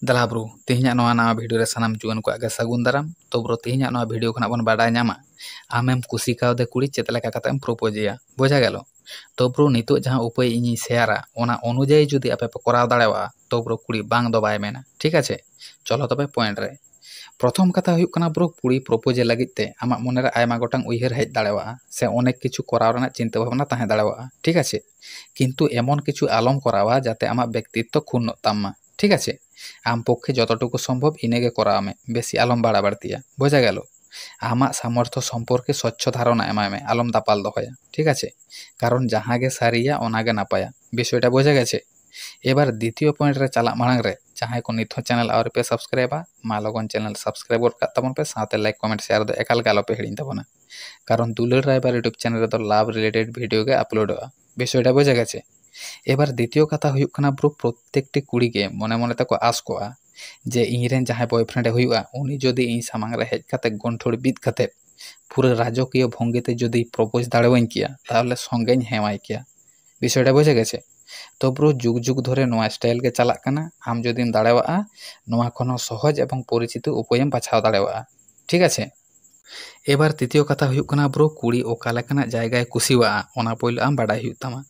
दला ब्रो तेहना नवा भिडियो रे सानाम जुआन को आगे सगुन दाराम। तो ब्रो तेहना नवा भिडियो खना बन बाडा नामा आमेम कुसी कावदे कुड़ी चेत लेका कातेम प्रपोजिया बुझा गेलो। तो ब्रो नितो जहां उपाय इनी शेयरा ओना अनुयायी जुदी आपे पे कराव दाड़ेवा तो ब्रो कुड़ी बांग दो बाय मेना ठीक आछे। चलो तबे पॉइंट रे प्रथम कथा हुयुक कना ब्रो कुड़ी प्रपोज लगित ते आमा मने रे आयमा गोटांग उइहार हेज दाड़ेवा से अनेक किछु कराव रना चिंता भावना ताहे दाड़ेवा ठीक आछे। किंतु एमन किछु आलम करावा जाते आमा व्यक्तित्व खुन्नो तामा ठीक आछे। आम पक्षे जतटुकु सम्भव इनेगे कराव में बेसी आलम बाड़ा बाड़तिया बोझा गेल। आमा सामर्थ्य सम्पर्के स्वच्छ धारणा एमाय में आलम दापाल दोहया ठीक आछे। कारण जहांगे सारिया ओनागे नापाया विषयटा बोझा गेछे। एबार द्वितीय पॉइंट रे चला मांग रे जहां को निथो चैनल आवर पे सब्सक्राइबा मा लगन चैनल सब्सक्राइब कर तबन पे साथे लाइक कमेंट शेयर दो एकाल गालो पे हिडिन तबना। कारण दुलर रायबार यूट्यूब चैनल रे तो लाभ रिलेटेड वीडियो के अपलोड होगा विषयटा बोझा गेछे। एबार द्वितीय कथा हुयुक कना ब्रो प्रत्येकटी कुड़ी के मने मने तको आस कोआ जे इनरेन जहां बॉयफ्रेंड हुयुआ उनी जदि इन सामांग रे हेज काते गंठोड़ बीत काते पूरा राजकीय भंगिते जदि प्रपोज दाड़ेवाइन किया ताहले संगेñ हेवाई किया विषयटा बोझा गेछे। तो ब्रो जुग जुग धरे नोआ स्टाइल के चलाक काना आम जदिम दाड़ेवाआ नोआ खनो सहज एवं परिचित उपायम बाछाव दाड़ेवाआ ठीक आछे। एबार तृतीय कथा हुयुक कना ब्रो कुड़ी ओका लेकाना जायगाय कुसिवाआ ओना पहिले आम बाडाय हुयुक तामा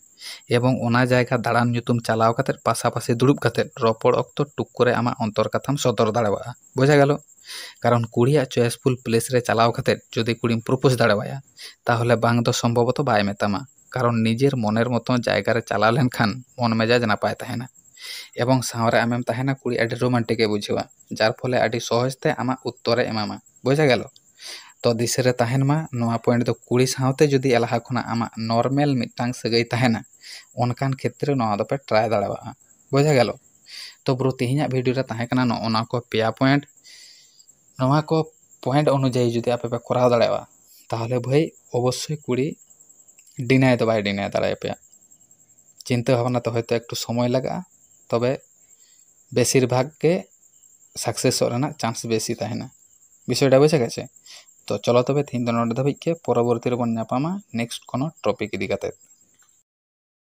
एवं ओना जायगा दाड़ान nyutum चालाव काते पासापासी दुड़ुब काते रपड़ अक्तो टुक करे आमा अंतर कथाम सदर दाड़ेवाआ बोझा गेल। कारण कुड़िया चॉइसफुल प्लेस रे चलाव काते जदि कुड़ीम प्रपोज दाड़ेवाया ताहले बांग दो सम्भवत बाय मेतामा। कारण निजेर मनेर मतो जायगा रे चलाव लेनखान मन मेजाज नापाय ताहेना एवं सावरे आमेम ताहेना कुड़ी आडी रोमांटिक ए बुझेवा जार फले आडी सहजते आमा उत्तरे एमामा बोझा गेल। तो दिसे रे ताहेन मा नोआ पॉइंट दो कुड़ी सावते जदि एलाहा खना आमा नॉर्मल मिटांग सगई ताहेना ओनकान क्षेत्र नोआ दो पे ट्राई दाड़ेवा बोझा गेल। तो ब्रो तेहना वीडियो रे ताहे कना नोना को पेया पॉइंट नोआ को पॉइंट अनुयायी जदि आपे पे कराव दाड़ेवा ताहले भाई अवश्य कुड़ी डिनाय दो बाय डिनाय दाड़ाय पेया चिंता भावना तो हयतो एकटु समय लागा तबे बेसिर भाग के सक्सेस रेना चांस बेसी ताहेना विषयटा बोझा गेछे। तो चलो तबे तीन नोडे धाबिज के परवर्ती रे बन न्यापामा नेक्स्ट कोनो टॉपिक इदी काते।